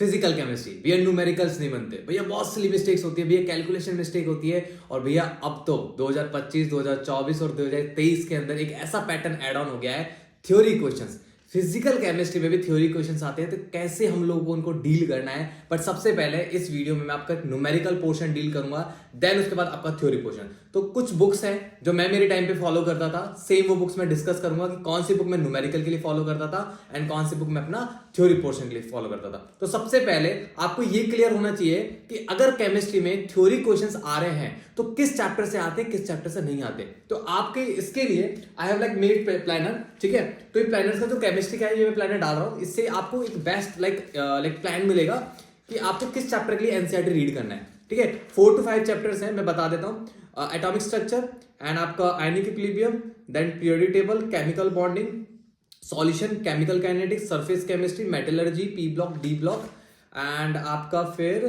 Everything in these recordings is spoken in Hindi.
फिजिकल केमिस्ट्री, भैया न्यूमेरिकल्स नहीं बनते, भैया बहुत सिली मिस्टेक्स होती है, भैया कैलकुलेशन मिस्टेक होती है। और भैया अब तो 2025, 2024 और 2023 के अंदर एक ऐसा पैटर्न ऐड ऑन हो गया है, थ्योरी क्वेश्चंस। फिजिकल केमिस्ट्री में भी थ्योरी क्वेश्चंस आते हैं, तो कैसे हम लोगों को उनको डील करना है। बट सबसे पहले इस वीडियो में मैं आपका न्यूमेरिकल पोर्शन डील करूंगा, देन उसके बाद आपका थ्योरी पोर्शन। तो कुछ बुक्स हैं जो मैं मेरे टाइम पे फॉलो करता था, सेम वो बुक्स मैं डिस्कस करूंगा कि कौन सी बुक मैं न्यूमेरिकल के लिए फॉलो करता था एंड कौन सी बुक मैं अपना थ्योरी पोर्शन के लिए फॉलो करता था। तो सबसे पहले आपको ये क्लियर होना चाहिए कि अगर केमिस्ट्री में थ्योरी क्वेश्चंस आ रहे हैं तो किस चैप्टर से आते हैं, किस चैप्टर से नहीं आते। तो आपके इसके लिए I have like made planner, ठीक है। तो ये प्लानर का जो केमिस्ट्री का है ये मैं प्लानर डाल रहा हूं, इससे आपको एक बेस्ट लाइक प्लान मिलेगा कि आपको किस चैप्टर के लिए एनसीईआरटी रीड करना है, ठीक है। 4 to 5 चैप्टर्स हैं, मैं बता देता हूं। एटॉमिक स्ट्रक्चर एंड आपका ionic equilibrium, then periodic table, chemical bonding, solution, chemical kinetics, surface chemistry, metallurgy, P block, D block and आपका फिर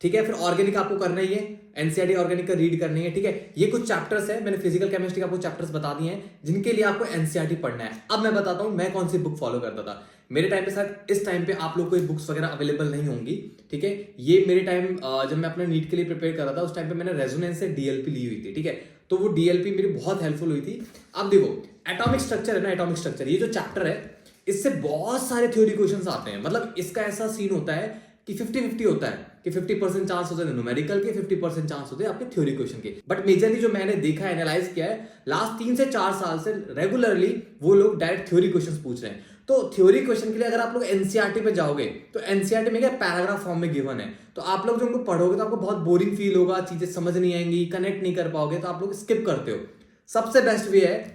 ठीक है, फिर ऑर्गेनिक आपको करना ही है, एनसीईआरटी ऑर्गेनिक का रीड करनी है, ठीक है। ये कुछ चैप्टर्स हैं, मैंने फिजिकल केमिस्ट्री का आपको चैप्टर्स बता दिए हैं जिनके लिए आपको एनसीईआरटी पढ़ना है। अब मैं बताता हूं मैं कौन सी बुक फॉलो करता था। मेरे टाइम पे शायद इस टाइम पे आप लोग को बुक्स वगैरह अवेलेबल नहीं होंगी, ठीक है। ये मेरे टाइम जब मैं अपने नीट के लिए प्रिपेयर कर रहा था उस टाइम पे मैंने रेजोनेंस से डीएलपी ली हुई थी, ठीक है। तो वो डीएलपी मेरी बहुत हेल्पफुल हुई थी। अब देखो एटॉमिक स्ट्रक्चर है ना, एटॉमिक स्ट्रक्चर ये जो चैप्टर है इससे बहुत सारे थ्योरी क्वेश्चंस आते हैं। मतलब इसका ऐसा सीन होता है कि 50-50 होता है कि 50% चांस होते हैं न्यूमेरिकल के, 50% चांस होते हैं आपके थ्योरी क्वेश्चन के। बट मेजरली जो मैंने देखा है, एनालाइज किया है, लास्ट 3 से 4 साल से रेगुलरली वो लोग डायरेक्ट थ्योरी क्वेश्चंस पूछ रहे हैं। तो थ्योरी क्वेश्चन के लिए अगर आप लोग एनसीईआरटी पे जाओगे तो एनसीईआरटी में क्या पैराग्राफ फॉर्म में गिवन है, तो आप लोग जो उनको पढ़ोगे तो आपको बहुत बोरिंग फील होगा, चीजें समझ नहीं आएंगी, कनेक्ट नहीं कर पाओगे, तो आप लोग स्किप करते हो। सबसे बेस्ट वे है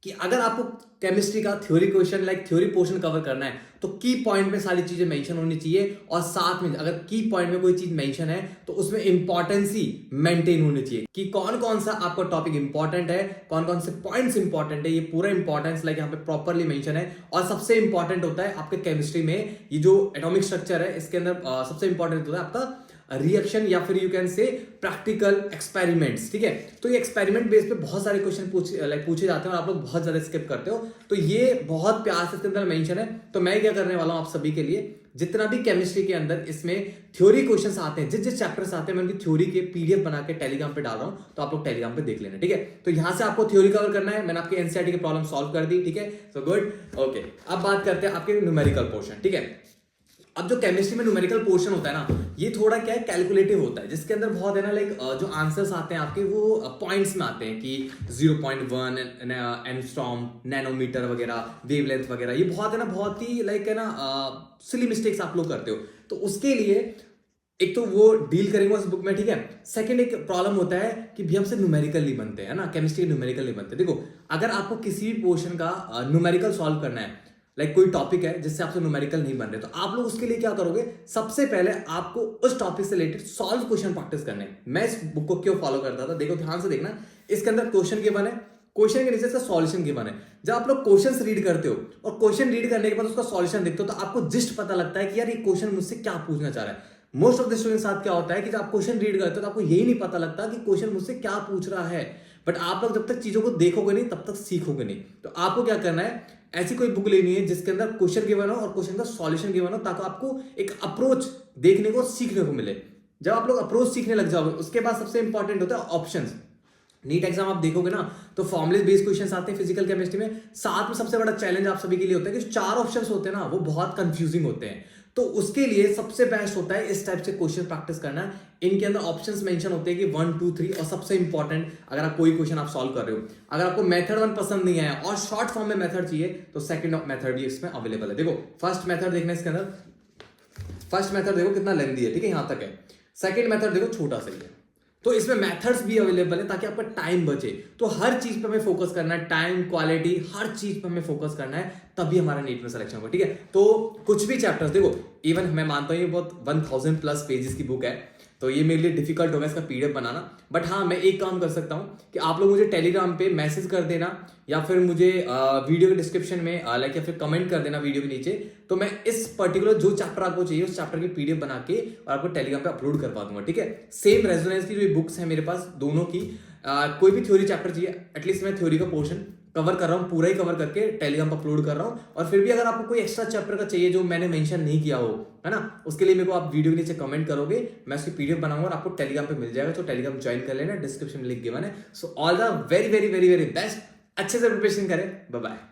कि अगर आपको केमिस्ट्री का theory question like theory portion cover करना है तो की पॉइंट में सारी चीजें मेंशन होनी चाहिए, और साथ में अगर की पॉइंट में कोई चीज मेंशन है तो उसमें इंपॉर्टेंस ही मेंटेन होनी चाहिए कि कौन कौन सा आपका टॉपिक इंपॉर्टेंट है, कौन कौन से पॉइंट्स इंपॉर्टेंट है, ये पूरा इंपॉर्टेंस लाइक यहाँ पे प्रॉपरली मेंशन है। और सबसे इंपॉर्टेंट होता है आपके केमिस्ट्री में ये जो एटॉमिक स्ट्रक्चर है इसके अंदर सबसे इंपॉर्टेंट होता है आपका रिएक्शन या फिर you can say practical experiments, ठीक है। तो ये एक्सपेरिमेंट बेस पे बहुत सारे क्वेश्चन पूछे जाते हैं और आप लोग बहुत ज्यादा स्किप करते हो, तो ये बहुत प्यार से इसके अंदर मेंशन है। तो मैं क्या करने वाला हूं आप सभी के लिए, जितना भी केमिस्ट्री के अंदर इसमें थ्योरी क्वेश्चंस आते हैं, जिस जिस चैप्टर्स आते हैं मैं उनकी थ्योरी के पीडीएफ बना के टेलीग्राम पे डाल रहा हूं, तो आप लोग टेलीग्राम पे देख लेना, ठीक है। तो यहां से आपको थ्योरी कवर करना है, मैंने आपके एनसीईआरटी की प्रॉब्लम सॉल्व कर दी, ठीक है। So good, okay. अब बात करते हैं आपके न्यूमेरिकल पोर्शन, ठीक है। अब जो केमिस्ट्री में न्यूमेरिकल पोर्शन होता है ना, ये थोड़ा क्या है कैलकुलेटिव होता है, जिसके अंदर बहुत है ना लाइक जो आंसर्स आते हैं आपके वो पॉइंट्स में आते हैं कि 0.1 एंगस्ट्रॉम, नैनोमीटर वगैरह, वेवलेंथ वगैरह, ये बहुत है ना, बहुत ही लाइक है ना सिली मिस्टेक्स आप लोग करते हो। तो उसके लिए एक तो वो डील करेंगे उस बुक में, ठीक है। सेकंड एक प्रॉब्लम होता है कि भी हमसे न्यूमेरिकल नहीं बनते है ना, केमिस्ट्री न्यूमेरिकल नहीं बनते। देखो अगर आपको किसी भी पोर्शन का न्यूमेरिकल सॉल्व करना है, लाइक कोई टॉपिक है जिससे आपसे न्यूमेरिकल नहीं बन रहे, तो आप लोग उसके लिए क्या करोगे, सबसे पहले आपको उस टॉपिक से रिलेटेड सॉल्व क्वेश्चन प्रैक्टिस करने। मैं इस बुक को क्यों फॉलो करता था, देखो ध्यान से देखना, इसके अंदर क्वेश्चन गिवन है, क्वेश्चन के नीचे इसका सॉल्यूशन गिवन है। जब आप लोग क्वेश्चन रीड करते हो और क्वेश्चन रीड करने के बाद उसका सॉल्यूशन देखते हो तो आपको जस्ट पता लगता है कि यार ये क्वेश्चन मुझसे क्या पूछना चाह रहा है। मोस्ट ऑफ द स्टूडेंट्स साथ क्या होता है कि जब आप क्वेश्चन रीड करते हो तो आपको यही नहीं पता लगता कि क्वेश्चन मुझसे क्या पूछ रहा है। बट आप लोग जब तक चीजों को देखोगे नहीं तब तक सीखोगे नहीं। तो आपको क्या करना है, ऐसी कोई बुक लेनी है जिसके अंदर क्वेश्चन गिवन हो और क्वेश्चन का सॉल्यूशन गिवन हो, ताकि आपको एक अप्रोच देखने को सीखने को मिले। जब आप लोग अप्रोच सीखने लग जाओगे उसके बाद सबसे इंपॉर्टेंट होता है ऑप्शंस। नीट एग्जाम आप देखोगे ना तो फॉर्मुले बेस्ड क्वेश्चंस आते हैं फिजिकल केमिस्ट्री में, साथ में सबसे बड़ा चैलेंज आप सभी के लिए होता है कि 4 ऑप्शंस होते हैं ना वो बहुत कंफ्यूजिंग होते हैं। तो उसके लिए सबसे बेस्ट होता है इस टाइप से क्वेश्चन प्रैक्टिस करना। इनके अंदर ऑप्शंस मेंशन होते हैं कि 1 2 3, और सबसे इंपॉर्टेंट अगर आप कोई क्वेश्चन आप सॉल्व कर रहे हो, अगर आपको मेथड 1 पसंद नहीं आया और शॉर्ट फॉर्म में मेथड चाहिए तो सेकंड मेथड भी इसमें अवेलेबल है। देखो फर्स्ट मेथड देखना, इसके अंदर फर्स्ट मेथड देखो कितना लेंथी है, ठीक है, यहां तक है। सेकंड मेथड देखो छोटा सा ही है। तो इसमें मेथड्स भी अवेलेबल है ताकि आपका टाइम बचे। तो हर चीज पे हमें फोकस करना है, टाइम, क्वालिटी, हर चीज पे हमें फोकस करना है, तभी हमारा नीट में सिलेक्शन होगा, ठीक है। तो कुछ भी चैप्टर्स देखो, इवन मैं मानता हूं ये बहुत 1000+ पेजेस की बुक है, तो ये मेरे लिए डिफिकल्ट होगा इसका पीडीएफ बनाना। बट हाँ, मैं एक काम कर सकता हूँ कि आप लोग मुझे टेलीग्राम पे मैसेज कर देना या फिर मुझे वीडियो के डिस्क्रिप्शन में लाइक या फिर कमेंट कर देना वीडियो के नीचे, तो मैं इस पर्टिकुलर जो चैप्टर आपको चाहिए उस चैप्टर की पीडीएफ बना के और आपको टेलीग्राम पे अपलोड करवा दूंगा, ठीक है। सेम रेजोनेंस की जो बुक्स है मेरे पास दोनों की, कोई भी थ्योरी चैप्टर चाहिए, एटलीस्ट मैं थ्योरी का पोर्शन कवर कर रहा हूँ, पूरा ही कवर करके टेलीग्राम पर अपलोड कर रहा हूँ। और फिर भी अगर आपको कोई एक्स्ट्रा चैप्टर का चाहिए जो मैंने मेंशन नहीं किया हो, है ना, उसके लिए मेरे को आप वीडियो के नीचे कमेंट करोगे, मैं उसकी पीडीएफ बनाऊंगा और आपको टेलीग्राम पे मिल जाएगा। तो टेलीग्राम ज्वाइन कर लेना, डिस्क्रिप्शन में लिंक गिवन है। So all the very very very very best, अच्छे से प्रिपरेशन करें। Bye bye.